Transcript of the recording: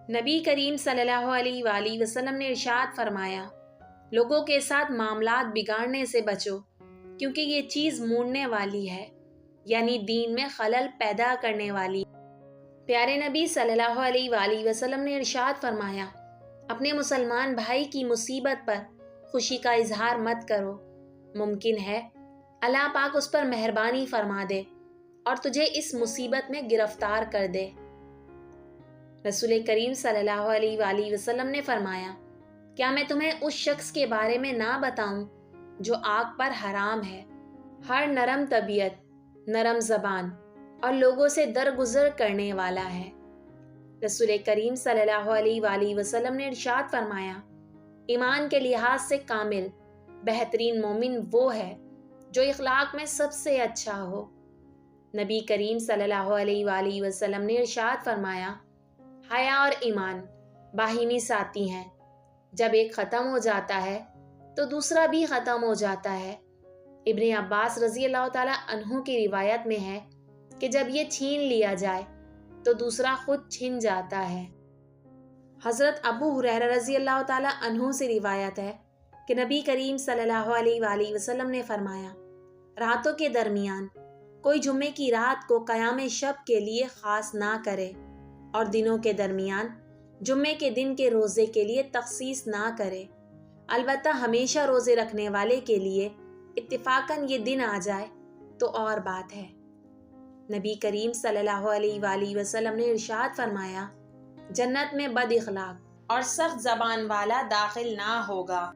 نبی کریم صلی اللہ علیہ وآلہ وسلم نے ارشاد فرمایا، لوگوں کے ساتھ معاملات بگاڑنے سے بچو، کیونکہ یہ چیز موڑنے والی ہے، یعنی دین میں خلل پیدا کرنے والی۔ پیارے نبی صلی اللہ علیہ وآلہ وسلم نے ارشاد فرمایا، اپنے مسلمان بھائی کی مصیبت پر خوشی کا اظہار مت کرو، ممکن ہے اللہ پاک اس پر مہربانی فرما دے اور تجھے اس مصیبت میں گرفتار کر دے۔ رسول کریم صلی اللہ علیہ وآلہ وسلم نے فرمایا، کیا میں تمہیں اس شخص کے بارے میں نہ بتاؤں جو آگ پر حرام ہے، ہر نرم طبیعت، نرم زبان اور لوگوں سے درگزر کرنے والا ہے۔ رسول کریم صلی اللہ علیہ وآلہ وسلم نے ارشاد فرمایا، ایمان کے لحاظ سے کامل، بہترین مومن وہ ہے جو اخلاق میں سب سے اچھا ہو۔ نبی کریم صلی اللہ علیہ وآلہ وسلم نے ارشاد فرمایا، حیا اور ایمان باہمی ساتھی ہیں، جب ایک ختم ہو جاتا ہے تو دوسرا بھی ختم ہو جاتا ہے۔ ابن عباس رضی اللہ تعالیٰ عنہ کی روایت میں ہے کہ جب یہ چھین لیا جائے تو دوسرا خود چھن جاتا ہے۔ حضرت ابو ہریرہ رضی اللہ تعالیٰ عنہ سے روایت ہے کہ نبی کریم صلی اللہ علیہ وآلہ وسلم نے فرمایا، راتوں کے درمیان کوئی جمعے کی رات کو قیام شب کے لیے خاص نہ کرے اور دنوں کے درمیان جمعے کے دن کے روزے کے لیے تخصیص نہ کرے، البتہ ہمیشہ روزے رکھنے والے کے لیے اتفاقاً یہ دن آ جائے تو اور بات ہے۔ نبی کریم صلی اللہ علیہ وآلہ وسلم نے ارشاد فرمایا، جنت میں بد اخلاق اور سخت زبان والا داخل نہ ہوگا۔